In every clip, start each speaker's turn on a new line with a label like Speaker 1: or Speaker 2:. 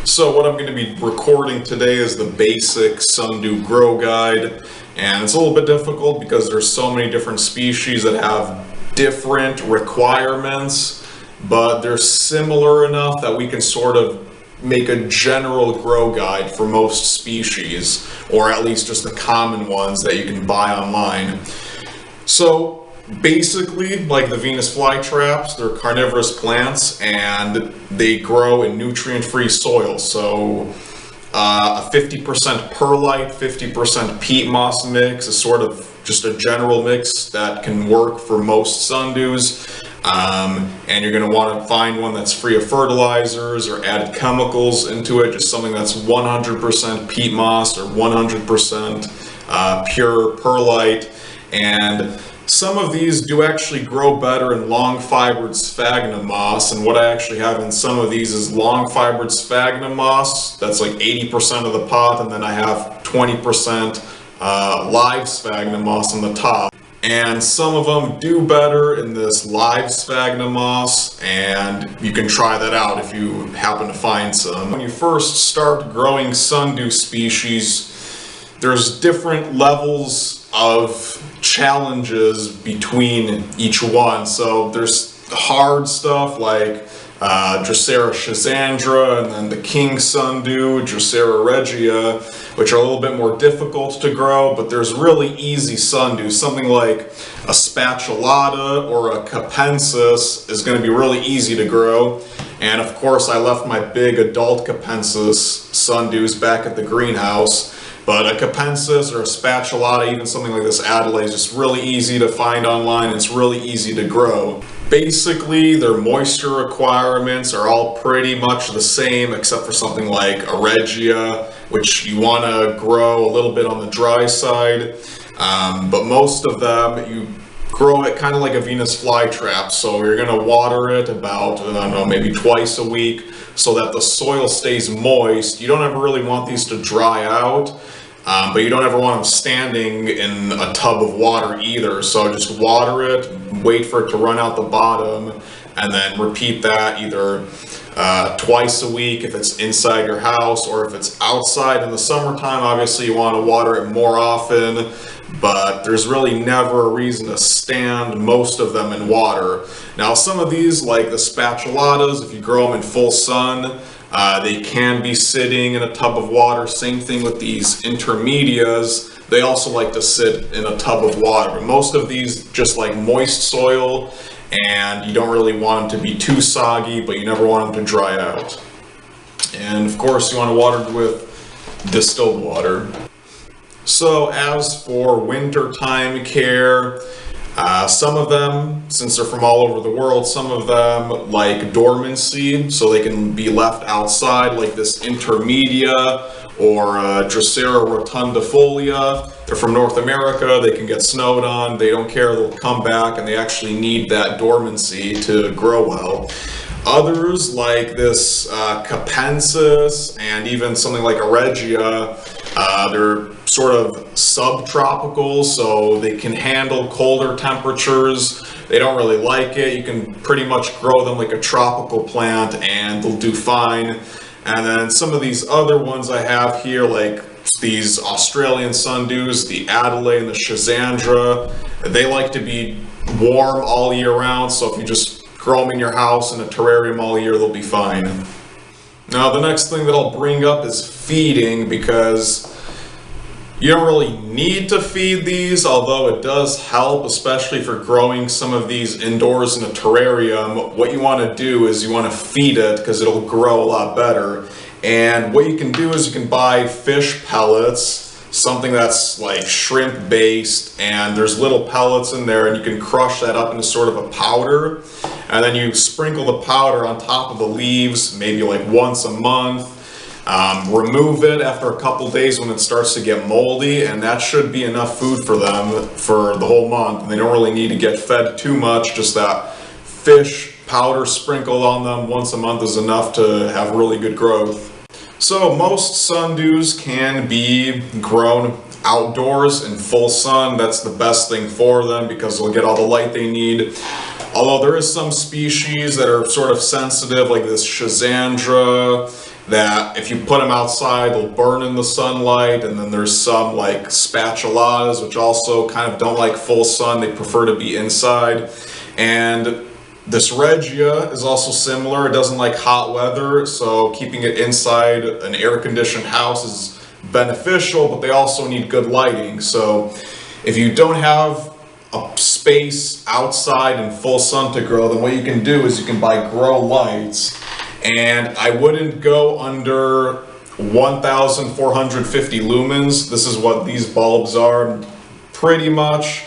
Speaker 1: So what I'm going to be recording today is the basic Sundew grow guide, and it's a little bit difficult because there's so many different species that have different requirements, but they're similar enough that we can sort of make a general grow guide for most species, or at least just the common ones that you can buy online. So basically, like the Venus flytraps, they're carnivorous plants and they grow in nutrient-free soil. So a 50% perlite, 50% peat moss mix is sort of just a general mix that can work for most sundews. And you're going to want to find one that's free of fertilizers or added chemicals into it, just something that's 100% peat moss or 100% pure perlite. And some of these do actually grow better in long fibered sphagnum moss, and what I actually have in some of these is long fibered sphagnum moss. That's like 80% of the pot, and then I have 20% live sphagnum moss on the top. And some of them do better in this live sphagnum moss, and you can try that out if you happen to find some. When you first start growing sundew species, there's different levels of challenges between each one. So there's hard stuff like Drosera schizandra, and then the king sundew, Drosera regia, which are a little bit more difficult to grow, but there's really easy sundew. Something like a spatulata or a capensis is going to be really easy to grow. And of course I left my big adult capensis sundews back at the greenhouse. But a capensis or a spatulata, even something like this Adelaide, is just really easy to find online. It's really easy to grow. Basically, their moisture requirements are all pretty much the same, except for something like a regia, which you want to grow a little bit on the dry side. But most of them, you grow it kind of like a Venus flytrap. So you're going to water it about, I don't know, maybe twice a week so that the soil stays moist. You don't ever really want these to dry out. But you don't ever want them standing in a tub of water either. So just water it, wait for it to run out the bottom, and then repeat that either twice a week if it's inside your house, or if it's outside in the summertime, obviously you want to water it more often. But there's really never a reason to stand most of them in water. Now some of these, like the spatulatas, if you grow them in full sun, they can be sitting in a tub of water. Same thing with these intermedias. They also like to sit in a tub of water. But most of these just like moist soil, and you don't really want them to be too soggy, but you never want them to dry out. And of course you want to water it with distilled water. So as for wintertime care, some of them, since they're from all over the world, some of them like dormancy, so they can be left outside, like this intermedia or Drosera rotundifolia. They're from North America, they can get snowed on, they don't care, they'll come back, and they actually need that dormancy to grow well. Others, like this capensis and even something like a regia, they're sort of subtropical, so they can handle colder temperatures. They don't really like it. You can pretty much grow them like a tropical plant and they'll do fine. And then some of these other ones I have here, like these Australian sundews, the Adelaide and the schizandra, they like to be warm all year round, so if you just grow them in your house in a terrarium all year, they'll be fine. Now the next thing that I'll bring up is feeding, because you don't really need to feed these, although it does help, especially for growing some of these indoors in a terrarium. What you want to do is you want to feed it because it'll grow a lot better. And what you can do is you can buy fish pellets, something that's like shrimp based, and there's little pellets in there, and you can crush that up into sort of a powder, and then you sprinkle the powder on top of the leaves maybe like once a month. Remove it after a couple days when it starts to get moldy, and that should be enough food for them for the whole month. And they don't really need to get fed too much, just that fish powder sprinkled on them once a month is enough to have really good growth. So most sundews can be grown outdoors in full sun. That's the best thing for them because they'll get all the light they need. Although there is some species that are sort of sensitive, like this schizandra that if you put them outside, they'll burn in the sunlight. And then there's some like spatulatas, which also kind of don't like full sun. They prefer to be inside. And this Regia is also similar. It doesn't like hot weather, so keeping it inside an air-conditioned house is beneficial, but they also need good lighting. So if you don't have a space outside in full sun to grow, then what you can do is you can buy grow lights, and I wouldn't go under 1,450 lumens. This is what these bulbs are. Pretty much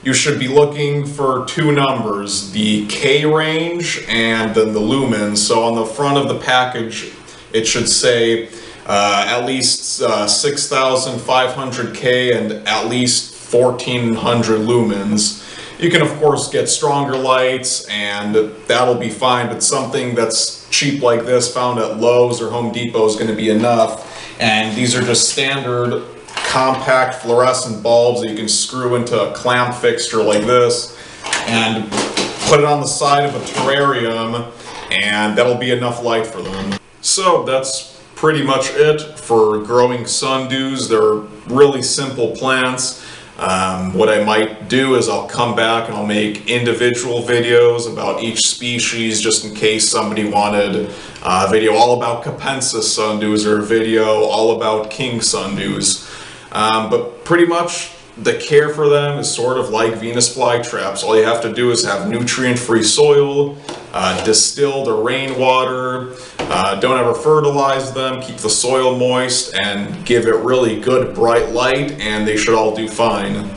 Speaker 1: you should be looking for two numbers, the K range and then the lumens. So on the front of the package, it should say at least 6,500 K and at least 1,400 lumens. You can of course get stronger lights and that'll be fine, but something that's cheap like this found at Lowe's or Home Depot is going to be enough. And these are just standard compact fluorescent bulbs that you can screw into a clamp fixture like this and put it on the side of a terrarium, and that'll be enough light for them. So that's pretty much it for growing sundews. They're really simple plants. What I might do is I'll come back and I'll make individual videos about each species, just in case somebody wanted a video all about Capensis sundews or a video all about king sundews. But pretty much the care for them is sort of like Venus flytraps. All you have to do is have nutrient-free soil, distill the rainwater, don't ever fertilize them, keep the soil moist, and give it really good bright light, and they should all do fine.